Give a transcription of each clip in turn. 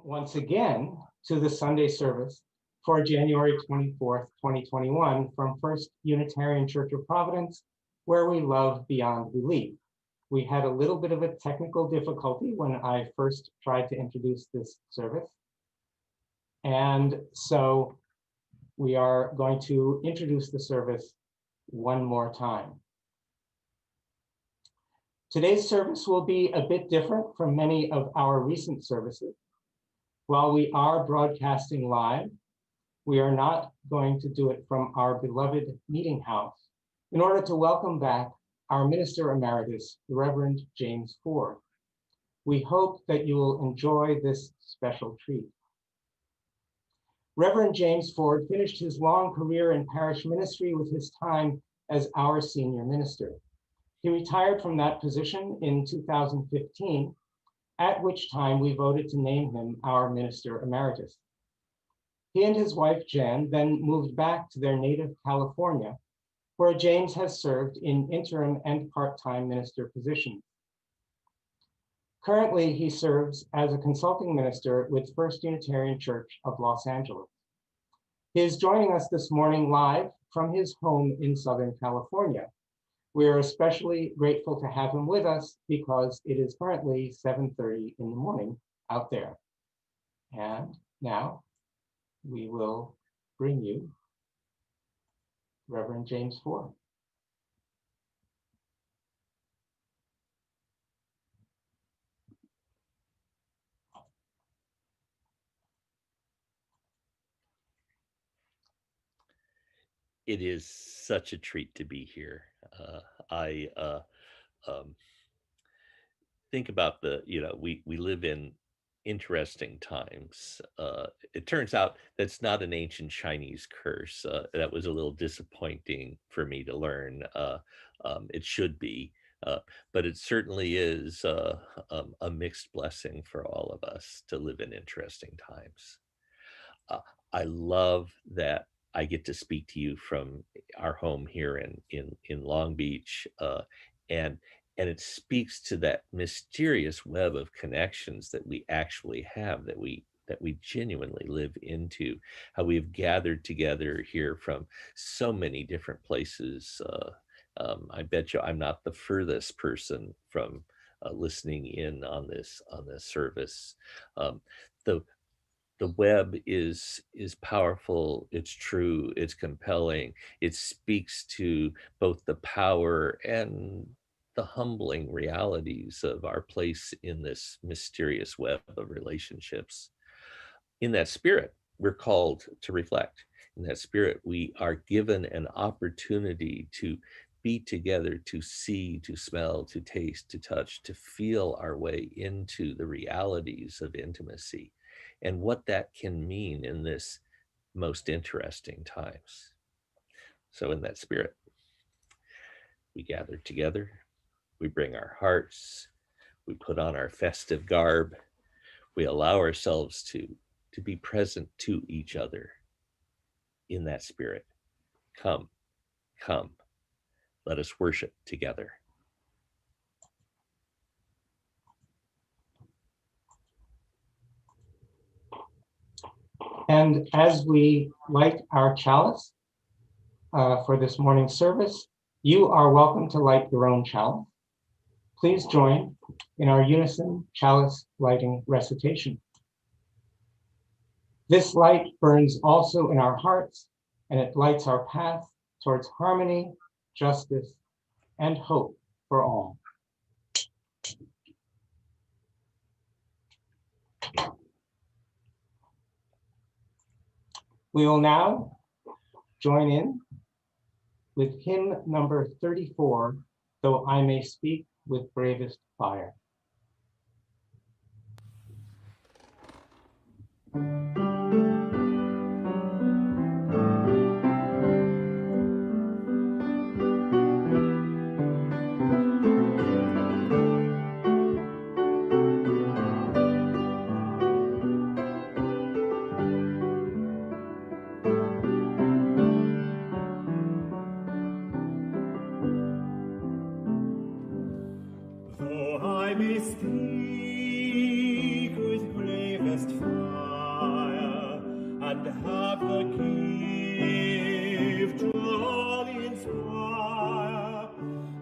once again to the Sunday service for January 24th, 2021 from First Unitarian Church of Providence, where we love beyond belief. We had a little bit of a technical difficulty when I first tried to introduce this service. And so we are going to introduce the service one more time. Today's service will be a bit different from many of our recent services. While we are broadcasting live, we are not going to do it from our beloved meeting house in order to welcome back our Minister Emeritus, the Reverend James Ford. We hope that you will enjoy this special treat. Reverend James Ford finished his long career in parish ministry with his time as our senior minister. He retired from that position in 2015, at which time we voted to name him our Minister Emeritus. He and his wife, Jan, then moved back to their native California, where James has served in interim and part-time minister positions. Currently, he serves as a consulting minister with First Unitarian Church of Los Angeles. He is joining us this morning live from his home in Southern California. We are especially grateful to have him with us because it is currently 7:30 in the morning out there. And now we will bring you Reverend James Ford. It is such a treat to be here. I think about we live in interesting times. It turns out that's not an ancient Chinese curse. That was a little disappointing for me to learn. It should be, but it certainly is a mixed blessing for all of us to live in interesting times. I love that I get to speak to you from our home here in Long Beach, and it speaks to that mysterious web of connections that we actually have, that we genuinely live into, how we've gathered together here from so many different places. I bet you I'm not the furthest person from listening in on this service. The web is powerful, it's true, it's compelling. It speaks to both the power and the humbling realities of our place in this mysterious web of relationships. In that spirit, we're called to reflect. In that spirit, we are given an opportunity to be together, to see, to smell, to taste, to touch, to feel our way into the realities of intimacy and what that can mean in this most interesting times. So in that spirit, we gather together, we bring our hearts, we put on our festive garb, we allow ourselves to be present to each other in that spirit. Come, come, let us worship together. And as we light our chalice for this morning's service, you are welcome to light your own chalice. Please join in our Unison chalice lighting recitation. This light burns also in our hearts, and it lights our path towards harmony, justice, and hope for all. We will now join in with hymn number 34, Though I May Speak with Bravest Fire. Though I may speak with brave bravest fire, and have the gift to all inspire,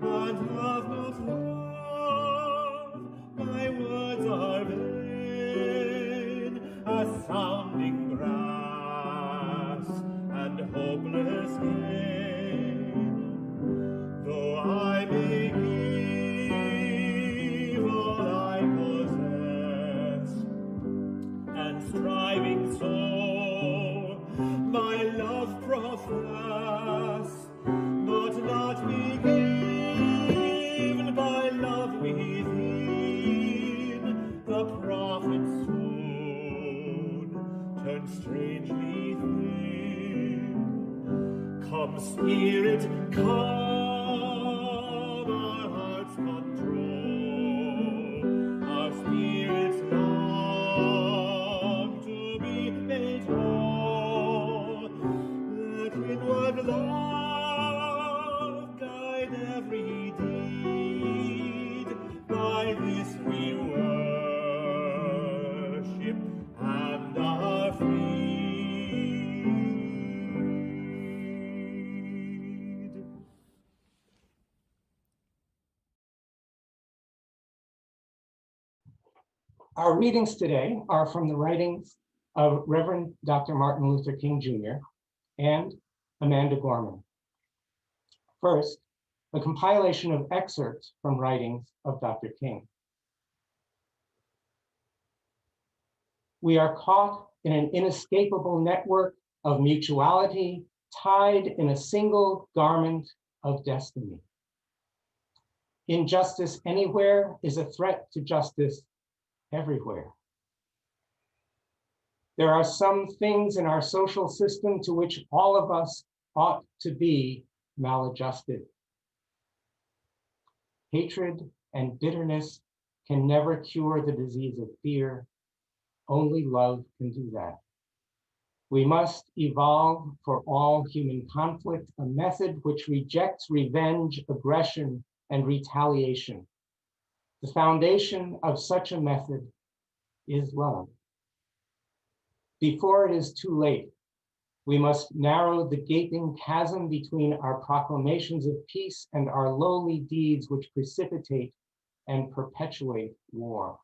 and have not love, my words are vain, as sounding brass and hopeless gain. Though I may give all I possess, and striving so my love profess, but not be given by love within, the prophet soon turns strangely thin. Come, Spirit, come, our hearts control, our spirits long to be made whole. Let inward love guide every deed. By this we worship and are freed. Our readings today are from the writings of Reverend Dr. Martin Luther King Jr. and Amanda Gorman. First, a compilation of excerpts from writings of Dr. King. We are caught in an inescapable network of mutuality, tied in a single garment of destiny. Injustice anywhere is a threat to justice everywhere. There are some things in our social system to which all of us ought to be maladjusted. Hatred and bitterness can never cure the disease of fear. Only love can do that. We must evolve for all human conflict a method which rejects revenge, aggression, and retaliation. The foundation of such a method is love. Before it is too late, we must narrow the gaping chasm between our proclamations of peace and our lowly deeds which precipitate and perpetuate war.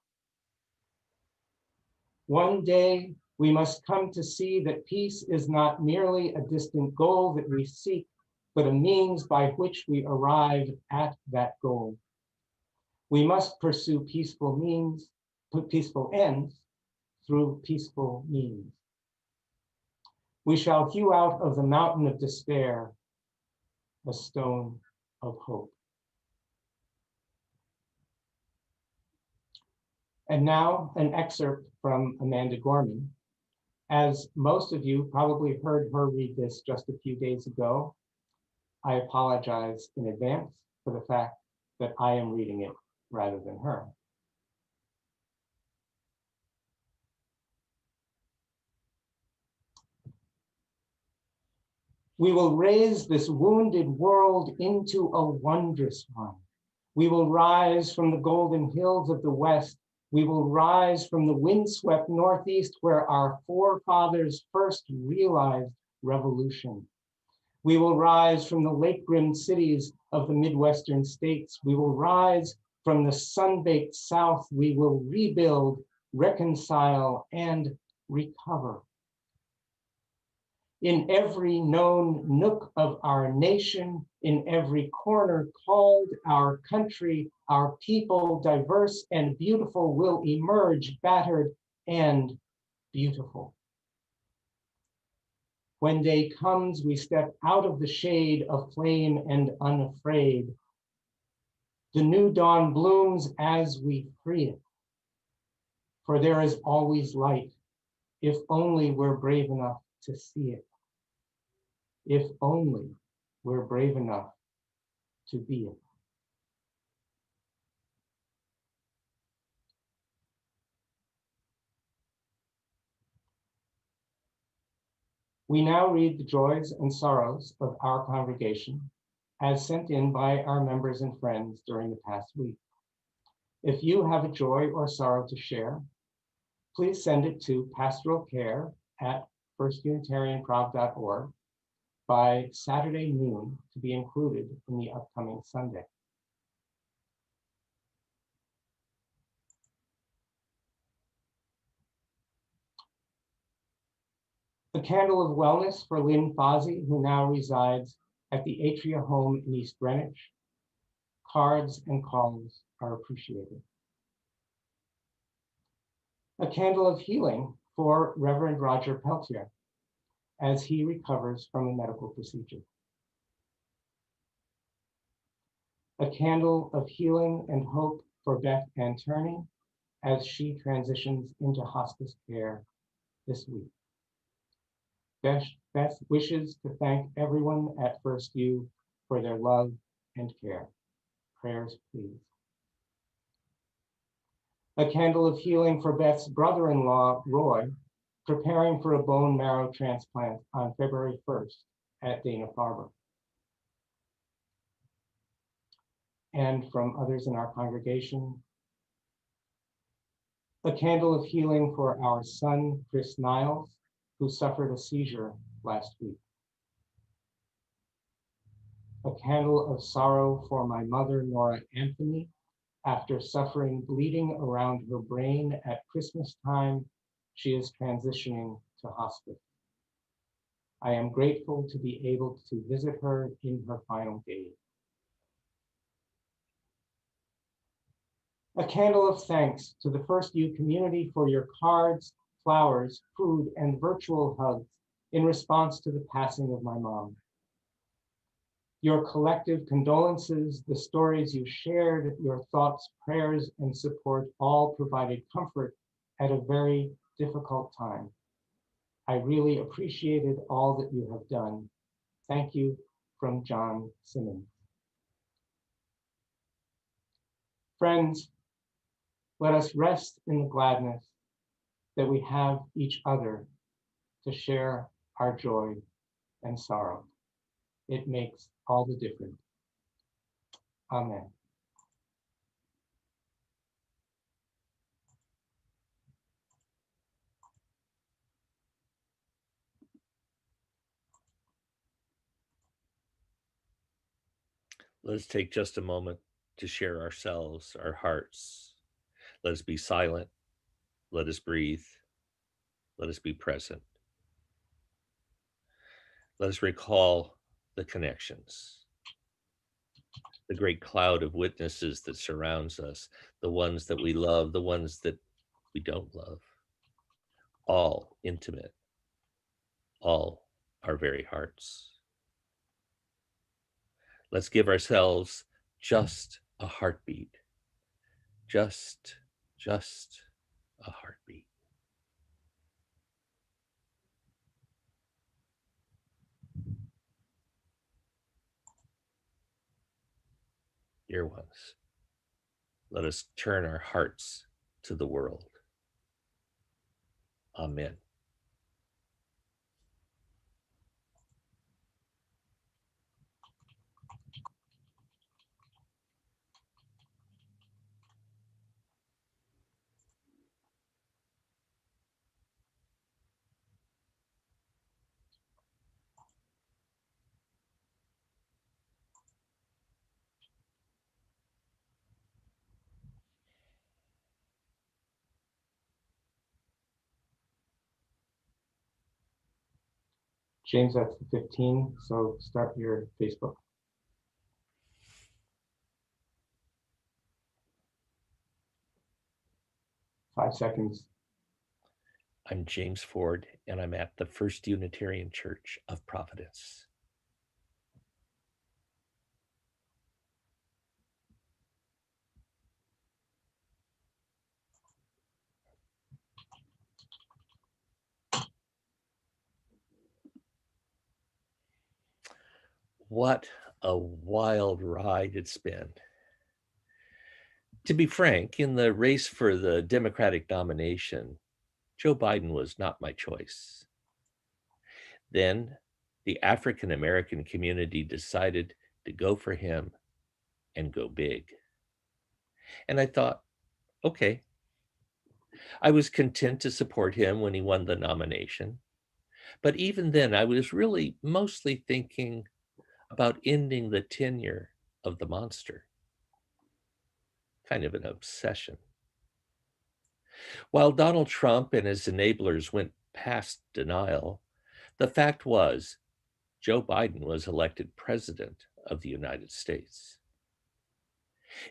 One day, we must come to see that peace is not merely a distant goal that we seek, but a means by which we arrive at that goal. We must pursue peaceful ends through peaceful means. We shall hew out of the mountain of despair a stone of hope. And now an excerpt from Amanda Gorman. As most of you probably heard her read this just a few days ago, I apologize in advance for the fact that I am reading it rather than her. We will raise this wounded world into a wondrous one. We will rise from the golden hills of the West. We will rise from the windswept Northeast where our forefathers first realized revolution. We will rise from the lake-rimmed cities of the Midwestern states. We will rise from the sun-baked South. We will rebuild, reconcile, and recover. In every known nook of our nation, in every corner called our country, our people, diverse and beautiful, will emerge battered and beautiful. When day comes, we step out of the shade of flame and unafraid. The new dawn blooms as we free it. For there is always light, if only we're brave enough to see it. If only we're brave enough to be it. We now read the joys and sorrows of our congregation as sent in by our members and friends during the past week. If you have a joy or sorrow to share, please send it to pastoralcare@firstunitarianprov.org by Saturday noon to be included in the upcoming Sunday. The candle of wellness for Lynn Fozzie, who now resides at the Atria home in East Greenwich. Cards and calls are appreciated. A candle of healing for Reverend Roger Peltier as he recovers from a medical procedure. A candle of healing and hope for Beth Anterney as she transitions into hospice care this week. Beth wishes to thank everyone at First U for their love and care. Prayers, please. A candle of healing for Beth's brother-in-law, Roy, preparing for a bone marrow transplant on February 1st at Dana-Farber. And from others in our congregation, a candle of healing for our son, Chris Niles, who suffered a seizure last week. A candle of sorrow for my mother, Nora Anthony, after suffering bleeding around her brain at Christmas time. She is transitioning to hospice. I am grateful to be able to visit her in her final days. A candle of thanks to the First U community for your cards, flowers, food, and virtual hugs in response to the passing of my mom. Your collective condolences, the stories you shared, your thoughts, prayers, and support all provided comfort at a very difficult time. I really appreciated all that you have done. Thank you, from John Simmons. Friends, let us rest in the gladness that we have each other to share our joy and sorrow. It makes all the difference. Amen. Let us take just a moment to share ourselves, our hearts. Let us be silent. Let us breathe. Let us be present. Let us recall the connections, the great cloud of witnesses that surrounds us, the ones that we love, the ones that we don't love, all intimate, all our very hearts. Let's give ourselves just a heartbeat, just a heartbeat. Dear ones, let us turn our hearts to the world. Amen. James, that's the 15, so start your Facebook. 5 seconds. I'm James Ford, and I'm at the First Unitarian Church of Providence. What a wild ride it's been. To be frank, in the race for the Democratic nomination, Joe Biden was not my choice. Then the African American community decided to go for him and go big. And I thought, okay, I was content to support him when he won the nomination. But even then, I was really mostly thinking about ending the tenure of the monster. Kind of an obsession. While Donald Trump and his enablers went past denial, the fact was Joe Biden was elected president of the United States.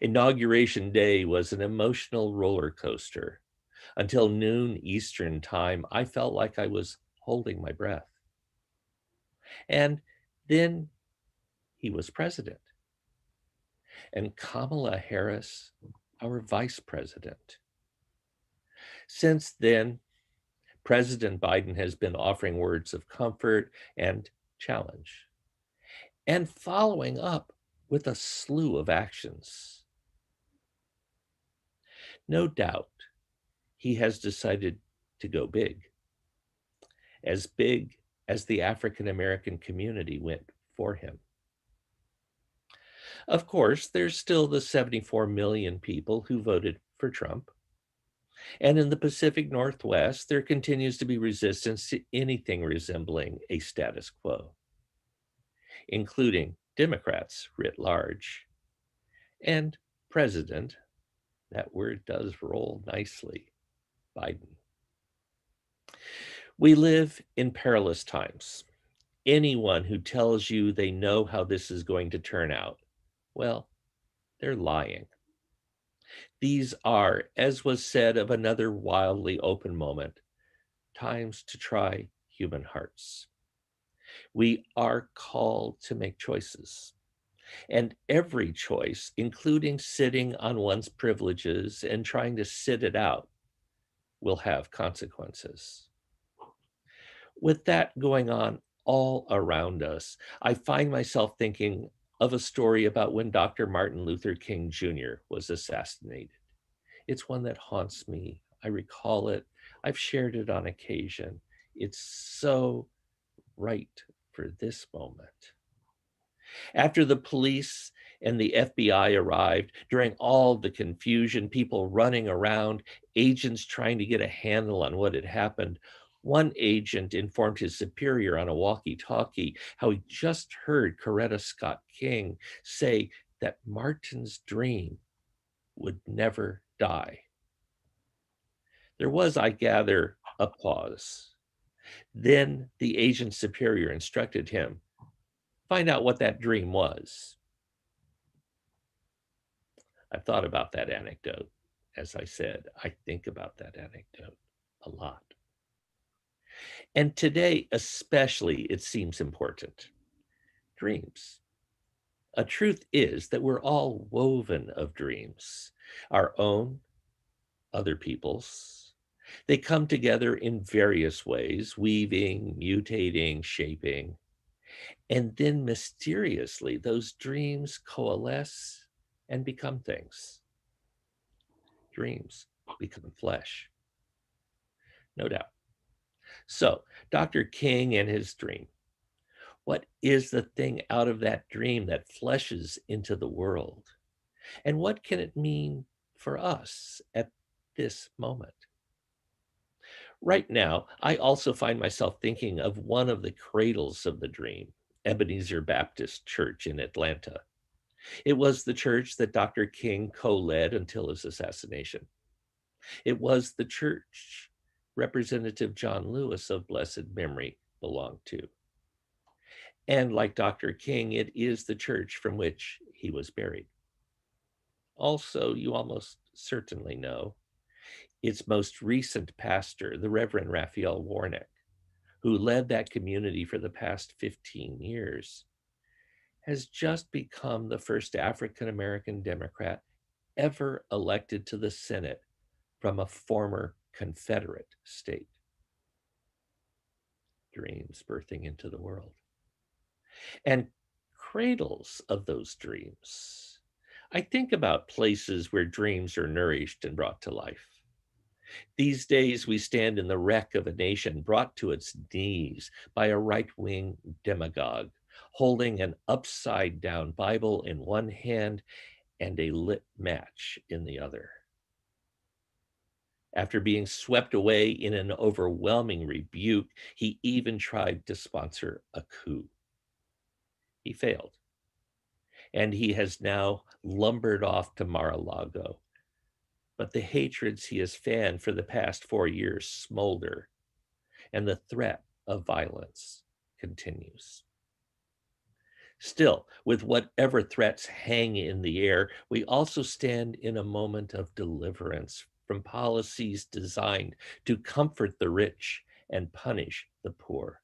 Inauguration Day was an emotional roller coaster. Until noon Eastern time, I felt like I was holding my breath. And then he was president. And Kamala Harris, our vice president. Since then, President Biden has been offering words of comfort and challenge, and following up with a slew of actions. No doubt, he has decided to go big as the African American community went for him. Of course, there's still the 74 million people who voted for Trump. And in the Pacific Northwest, there continues to be resistance to anything resembling a status quo, including Democrats writ large. And President, that word does roll nicely, Biden. We live in perilous times. Anyone who tells you they know how this is going to turn out, well, they're lying. These are, as was said of another wildly open moment, times to try human hearts. We are called to make choices. And every choice, including sitting on one's privileges and trying to sit it out, will have consequences. With that going on all around us, I find myself thinking of a story about when Dr. Martin Luther King Jr. was assassinated. It's one that haunts me. I recall it. I've shared it on occasion. It's so right for this moment. After the police and the FBI arrived, during all the confusion, people running around, agents trying to get a handle on what had happened, one agent informed his superior on a walkie-talkie how he just heard Coretta Scott King say that Martin's dream would never die. There was, I gather, a pause. Then the agent superior instructed him, find out what that dream was. I've thought about that anecdote. As I said, I think about that anecdote a lot. And today, especially, it seems important. Dreams. A truth is that we're all woven of dreams, our own, other people's. They come together in various ways, weaving, mutating, shaping. And then mysteriously, those dreams coalesce and become things. Dreams become flesh. No doubt. So, Dr. King and his dream. What is the thing out of that dream that fleshes into the world? And what can it mean for us at this moment? Right now, I also find myself thinking of one of the cradles of the dream, Ebenezer Baptist Church in Atlanta. It was the church that Dr. King co-led until his assassination. It was the church Representative John Lewis of blessed memory belonged to. And like Dr. King, it is the church from which he was buried. Also, you almost certainly know, its most recent pastor, the Reverend Raphael Warnock, who led that community for the past 15 years, has just become the first African-American Democrat ever elected to the Senate from a former Confederate state. Dreams birthing into the world. And cradles of those dreams. I think about places where dreams are nourished and brought to life. These days, we stand in the wreck of a nation brought to its knees by a right-wing demagogue, holding an upside-down Bible in one hand and a lit match in the other. After being swept away in an overwhelming rebuke, he even tried to sponsor a coup. He failed, and he has now lumbered off to Mar-a-Lago. But the hatreds he has fanned for the past 4 years smolder, and the threat of violence continues. Still, with whatever threats hang in the air, we also stand in a moment of deliverance from policies designed to comfort the rich and punish the poor.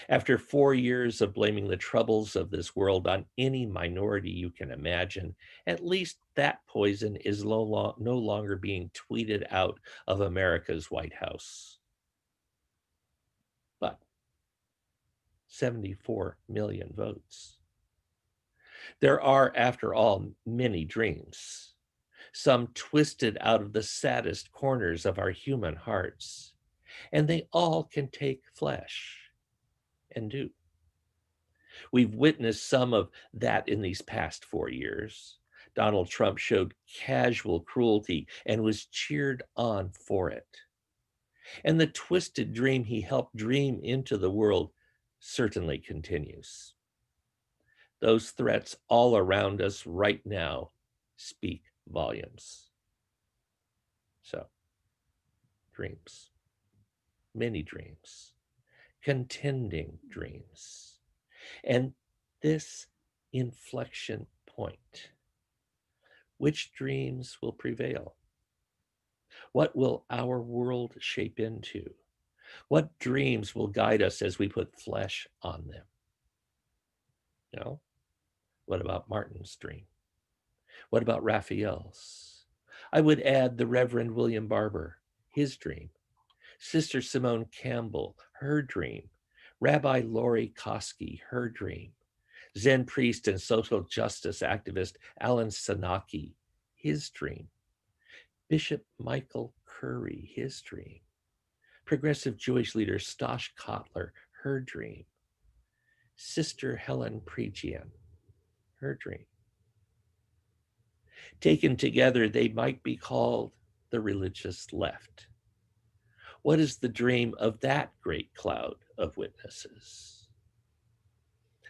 After 4 years of blaming the troubles of this world on any minority you can imagine, at least that poison is no longer being tweeted out of America's White House. But 74 million votes. There are, after all, many dreams, some twisted out of the saddest corners of our human hearts, and they all can take flesh, and do. We've witnessed some of that in these past 4 years. Donald Trump showed casual cruelty and was cheered on for it. And the twisted dream he helped dream into the world certainly continues. Those threats all around us right now speak volumes. So, dreams, many dreams, contending dreams. And this inflection point, which dreams will prevail? What will our world shape into? What dreams will guide us as we put flesh on them? You know, what about Martin's dream? What about Raphael's? I would add the Reverend William Barber, his dream. Sister Simone Campbell, her dream. Rabbi Lori Koski, her dream. Zen priest and social justice activist Alan Senaki, his dream. Bishop Michael Curry, his dream. Progressive Jewish leader Stosh Kotler, her dream. Sister Helen Prejian, her dream. Taken together, they might be called the religious left. What is the dream of that great cloud of witnesses?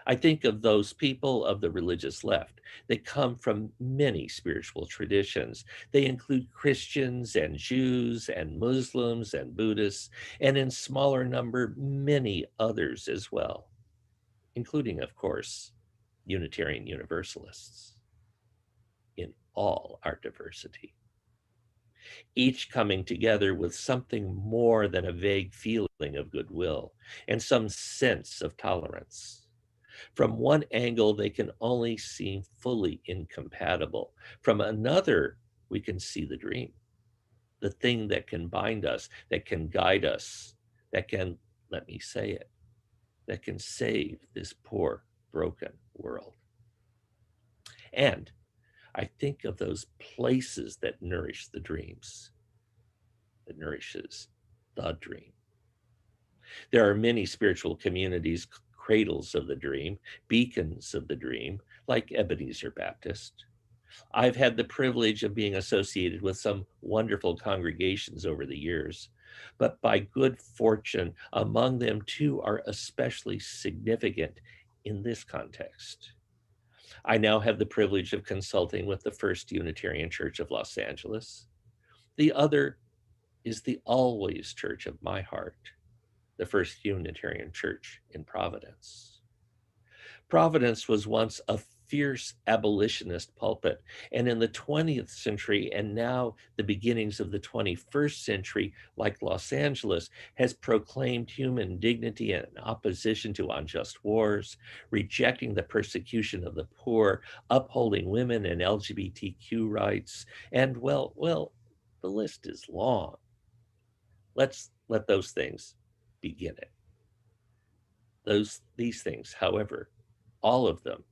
I think of those people of the religious left. They come from many spiritual traditions. They include Christians and Jews and Muslims and Buddhists, and in smaller number, many others as well, including, of course, Unitarian Universalists in all our diversity. Each coming together with something more than a vague feeling of goodwill and some sense of tolerance. From one angle, they can only seem fully incompatible. From another, we can see the dream, the thing that can bind us, that can guide us, that can, let me say it, that can save this poor, broken world. And I think of those places that nourish the dreams, that nourishes the dream. There are many spiritual communities, cradles of the dream, beacons of the dream, like Ebenezer Baptist. I've had the privilege of being associated with some wonderful congregations over the years, but by good fortune, among them two are especially significant in this context. I now have the privilege of consulting with the First Unitarian Church of Los Angeles. The other is the Always Church of my heart, the First Unitarian Church in Providence. Providence was once a fierce abolitionist pulpit, and in the 20th century and now the beginnings of the 21st century, like Los Angeles, has proclaimed human dignity and opposition to unjust wars, rejecting the persecution of the poor, upholding women and LGBTQ rights, and well, the list is long. Let's let those things begin it. These things, however, all of them,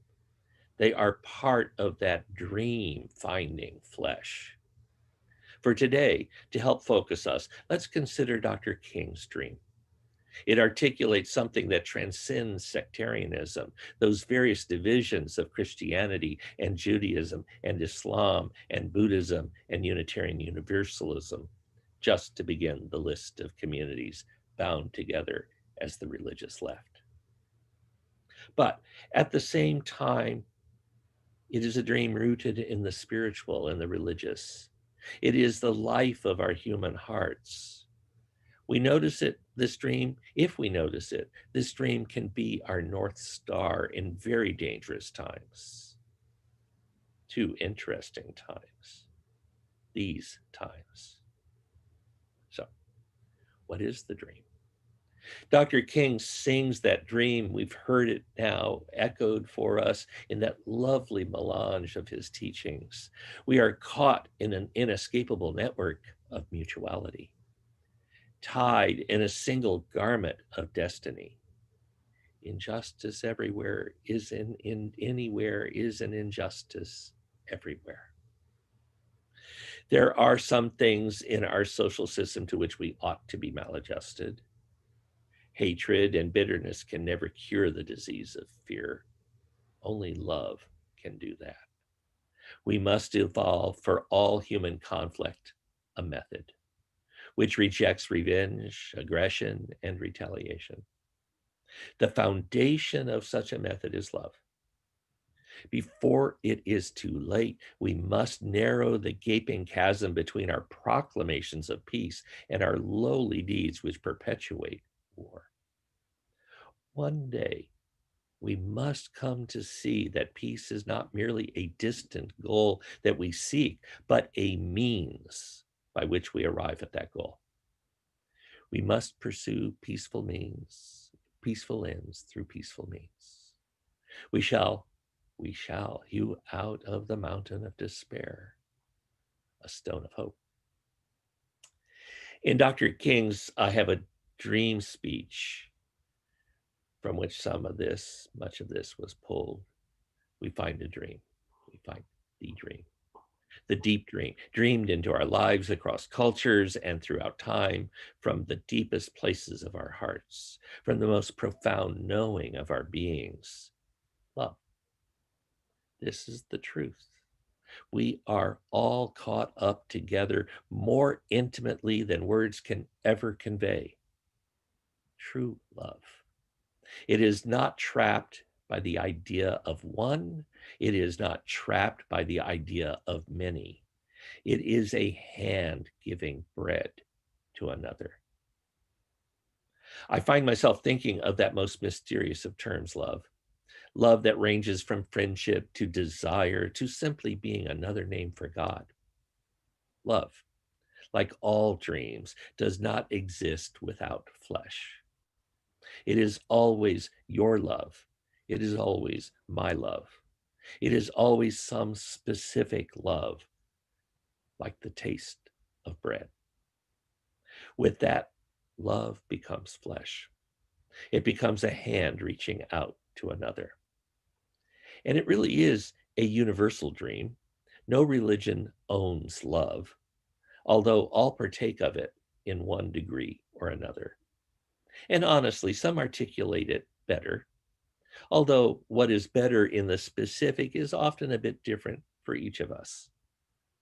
they are part of that dream finding flesh. For today, to help focus us, let's consider Dr. King's dream. It articulates something that transcends sectarianism, those various divisions of Christianity and Judaism and Islam and Buddhism and Unitarian Universalism. just to begin the list of communities bound together as the religious left. But at the same time, it is a dream rooted in the spiritual and the religious. It is the life of our human hearts. We notice it, this dream, if we notice it, this dream can be our North Star in very dangerous times. Two interesting times, these times. So, what is the dream? Dr. King sings that dream. We've heard it now echoed for us in that lovely melange of his teachings. We are caught in an inescapable network of mutuality, tied in a single garment of destiny. Injustice everywhere is anywhere is an injustice everywhere. There are some things in our social system to which we ought to be maladjusted. Hatred and bitterness can never cure the disease of fear. Only love can do that. We must evolve for all human conflict a method which rejects revenge, aggression, and retaliation. The foundation of such a method is love. Before it is too late, we must narrow the gaping chasm between our proclamations of peace and our lowly deeds which perpetuate war. One day, we must come to see that peace is not merely a distant goal that we seek, but a means by which we arrive at that goal. We must pursue peaceful means, peaceful ends through peaceful means. We shall hew out of the mountain of despair a stone of hope. In Dr. King's I Have a Dream speech, from which much of this was pulled, we find a dream. We find the dream, the deep dream, dreamed into our lives across cultures and throughout time, from the deepest places of our hearts, from the most profound knowing of our beings. Love. This is the truth. We are all caught up together more intimately than words can ever convey. True love. It is not trapped by the idea of one. It is not trapped by the idea of many. It is a hand giving bread to another. I find myself thinking of that most mysterious of terms, love. Love that ranges from friendship to desire to simply being another name for God. Love, like all dreams, does not exist without flesh. It is always your love. It is always my love. It is always some specific love, like the taste of bread. With that, love becomes flesh. It becomes a hand reaching out to another. And it really is a universal dream. No religion owns love, although all partake of it in one degree or another. And honestly, some articulate it better, although what is better in the specific is often a bit different for each of us.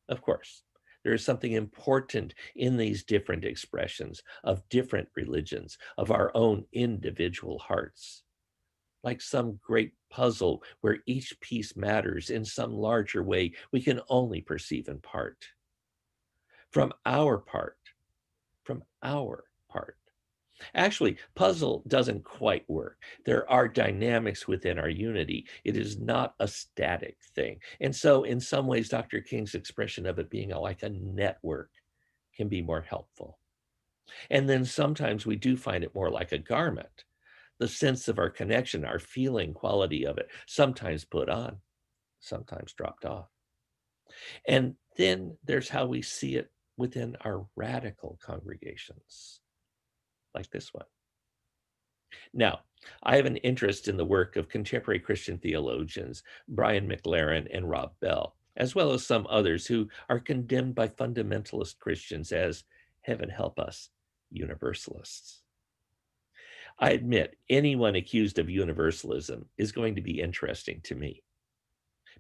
Of course, there is something important in these different expressions of different religions, of our own individual hearts. Like some great puzzle where each piece matters in some larger way we can only perceive in part. From our part. Actually, puzzle doesn't quite work. There are dynamics within our unity. It is not a static thing. And so in some ways, Dr. King's expression of it being like a network can be more helpful. And then sometimes we do find it more like a garment. The sense of our connection, our feeling quality of it, sometimes put on, sometimes dropped off. And then there's how we see it within our radical congregations, like this one. Now, I have an interest in the work of contemporary Christian theologians, Brian McLaren and Rob Bell, as well as some others who are condemned by fundamentalist Christians as, heaven help us, universalists. I admit anyone accused of universalism is going to be interesting to me,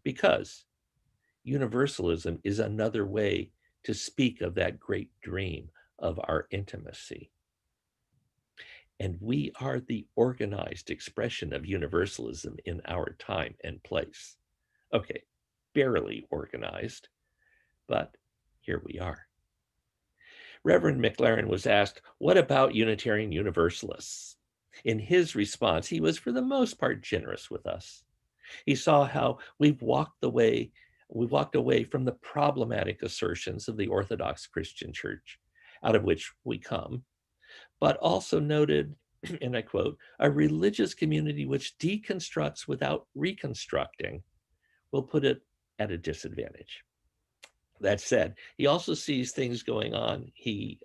because universalism is another way to speak of that great dream of our intimacy. And we are the organized expression of universalism in our time and place. Okay, barely organized, but here we are. Reverend McLaren was asked, what about Unitarian Universalists? In his response, he was for the most part generous with us. He saw how we've walked away from the problematic assertions of the Orthodox Christian Church, out of which we come, but also noted, and I quote, a religious community which deconstructs without reconstructing will put it at a disadvantage. That said, he also sees things going on. He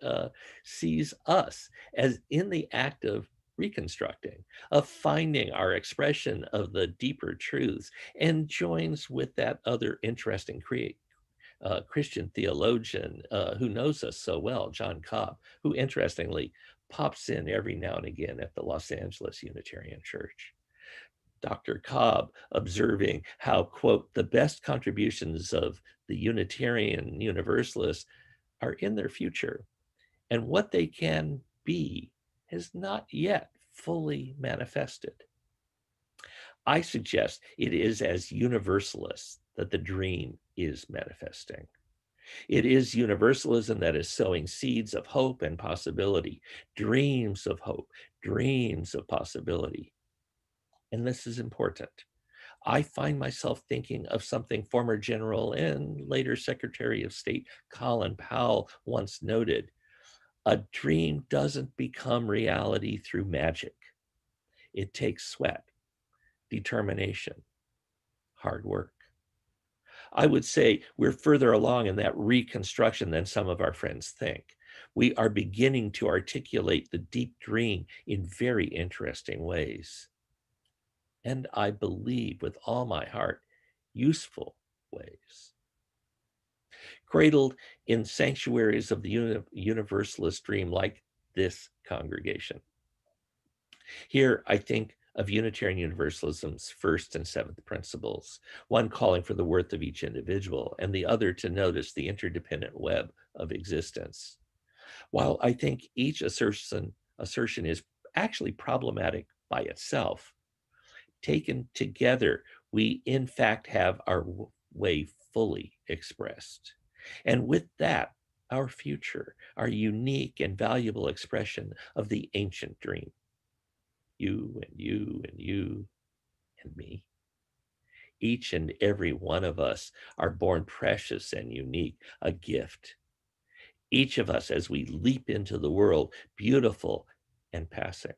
sees us as in the act of reconstructing, of finding our expression of the deeper truths, and joins with that other interesting Christian theologian who knows us so well, John Cobb, who interestingly pops in every now and again at the Los Angeles Unitarian Church. Dr. Cobb observing how, quote, the best contributions of the Unitarian Universalists are in their future, and what they can be has not yet fully manifested. I suggest it is as Universalists that the dream is manifesting. It is universalism that is sowing seeds of hope and possibility, dreams of hope, dreams of possibility. And this is important. I find myself thinking of something former General and later Secretary of State Colin Powell once noted. A dream doesn't become reality through magic. It takes sweat, determination, hard work. I would say we're further along in that reconstruction than some of our friends think. We are beginning to articulate the deep dream in very interesting ways. And I believe with all my heart, useful ways. Cradled in sanctuaries of the universalist dream like this congregation. Here, I think of Unitarian Universalism's first and seventh principles, one calling for the worth of each individual, and the other to notice the interdependent web of existence. While I think each assertion is actually problematic by itself, taken together, we in fact have our way fully expressed. And with that, our future, our unique and valuable expression of the ancient dream. You and you and you and me. Each and every one of us are born precious and unique, a gift. Each of us, as we leap into the world, beautiful and passing.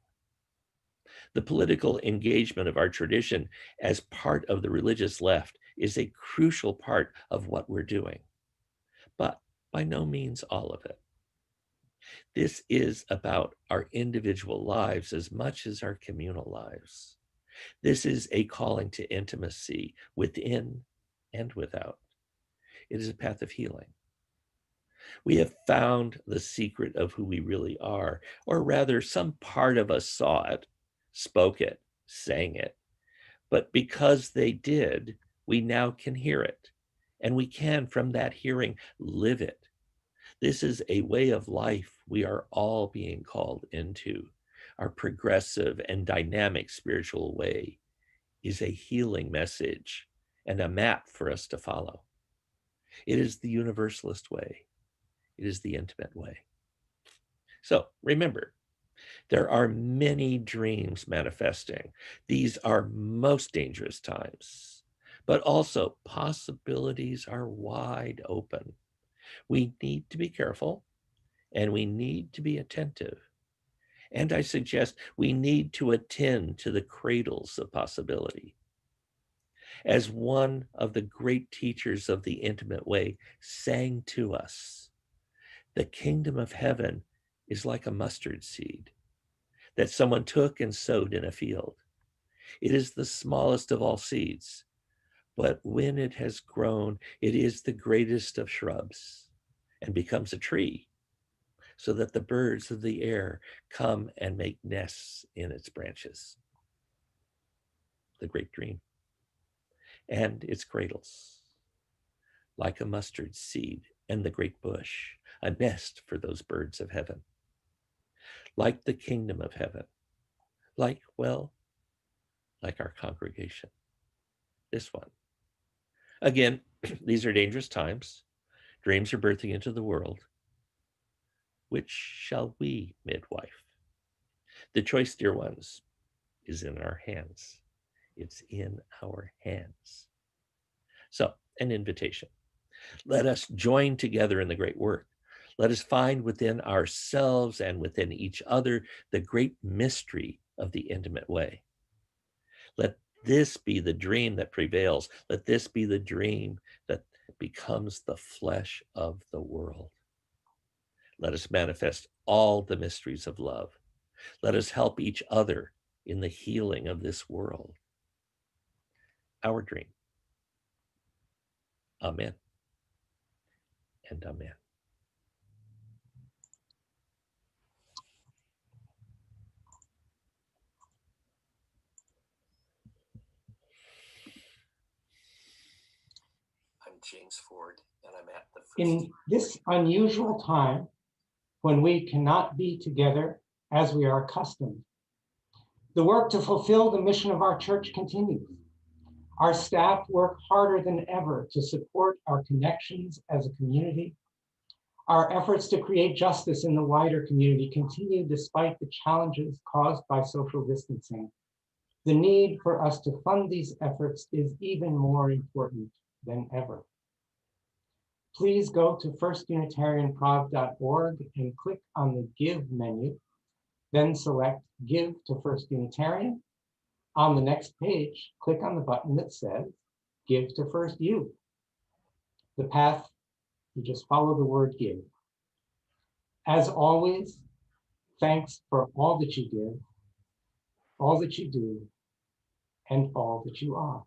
The political engagement of our tradition as part of the religious left is a crucial part of what we're doing, but by no means all of it. This is about our individual lives as much as our communal lives. This is a calling to intimacy within and without. It is a path of healing. We have found the secret of who we really are, or rather, some part of us saw it, spoke it, sang it. But because they did, we now can hear it. And we can, from that hearing, live it. This is a way of life we are all being called into. Our progressive and dynamic spiritual way is a healing message and a map for us to follow. It is the universalist way. It is the intimate way. So remember, there are many dreams manifesting. These are most dangerous times, but also possibilities are wide open. We need to be careful and we need to be attentive. And I suggest we need to attend to the cradles of possibility. As one of the great teachers of the intimate way sang to us, the kingdom of heaven is like a mustard seed that someone took and sowed in a field. It is the smallest of all seeds, but when it has grown, it is the greatest of shrubs and becomes a tree, so that the birds of the air come and make nests in its branches. The great dream. And its cradles, like a mustard seed and the great bush, a nest for those birds of heaven, like the kingdom of heaven, like our congregation, this one. Again, these are dangerous times. Dreams are birthing into the world. Which shall we midwife? The choice, dear ones, is in our hands. It's in our hands. So, an invitation. Let us join together in the great work. Let us find within ourselves and within each other the great mystery of the intimate way. Let this be the dream that prevails. Let this be the dream that becomes the flesh of the world. Let us manifest all the mysteries of love. Let us help each other in the healing of this world. Our dream. Amen and amen. I'm James Ford, and I'm at the first. In this unusual time, when we cannot be together as we are accustomed, the work to fulfill the mission of our church continues. Our staff work harder than ever to support our connections as a community. Our efforts to create justice in the wider community continue despite the challenges caused by social distancing. The need for us to fund these efforts is even more important than ever. Please go to firstunitarianprov.org and click on the Give menu, then select Give to First Unitarian. On the next page, click on the button that says Give to First You. The path, you just follow the word give. As always, thanks for all that you give, all that you do, and all that you are.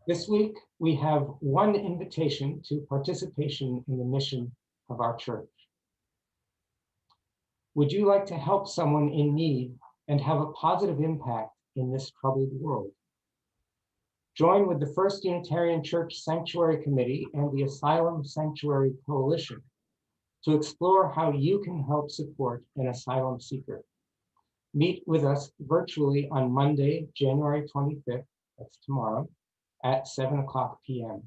This week, we have one invitation to participation in the mission of our church. Would you like to help someone in need and have a positive impact in this troubled world? Join with the First Unitarian Church Sanctuary Committee and the Asylum Sanctuary Coalition to explore how you can help support an asylum seeker. Meet with us virtually on Monday, January 25th, that's tomorrow, at 7:00 p.m.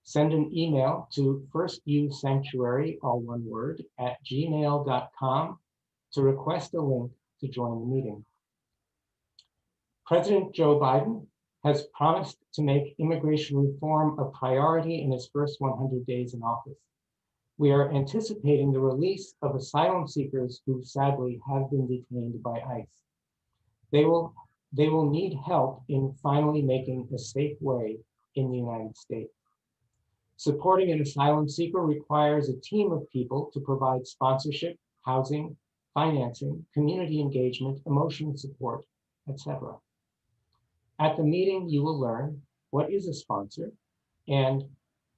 Send an email to firstusanctuary, all one word, @gmail.com to request a link to join the meeting. President Joe Biden has promised to make immigration reform a priority in his first 100 days in office. We are anticipating the release of asylum seekers who sadly have been detained by ICE. They will need help in finally making a safe way in the United States. Supporting an asylum seeker requires a team of people to provide sponsorship, housing, financing, community engagement, emotional support, etc. At the meeting, you will learn what is a sponsor and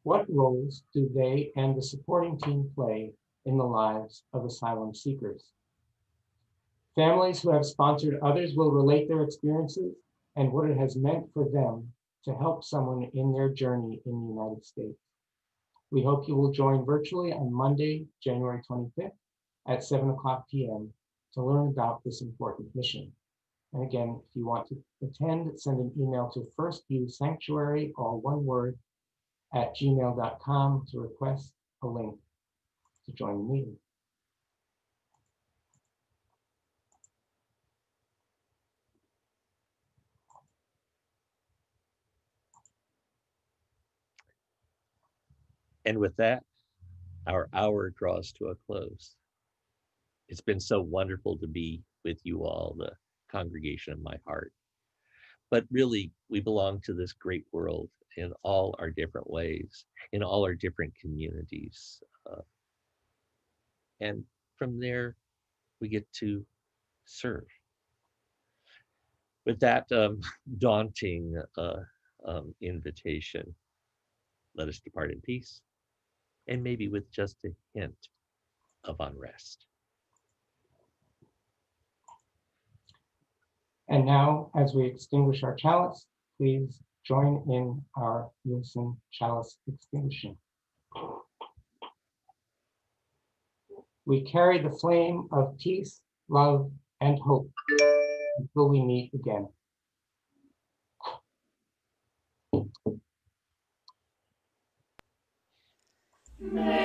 what roles do they and the supporting team play in the lives of asylum seekers. Families who have sponsored others will relate their experiences and what it has meant for them to help someone in their journey in the United States. We hope you will join virtually on Monday, January 25th at 7:00 p.m. to learn about this important mission. And again, if you want to attend, send an email to firstviewsanctuary, all one word, @gmail.com to request a link to join the meeting. And with that, our hour draws to a close. It's been so wonderful to be with you all, the congregation of my heart. But really, we belong to this great world in all our different ways, in all our different communities. And from there, we get to serve. With that daunting invitation, let us depart in peace, and maybe with just a hint of unrest. And now, as we extinguish our chalice, please join in our Unison chalice extinguishing. We carry the flame of peace, love, and hope until we meet again. May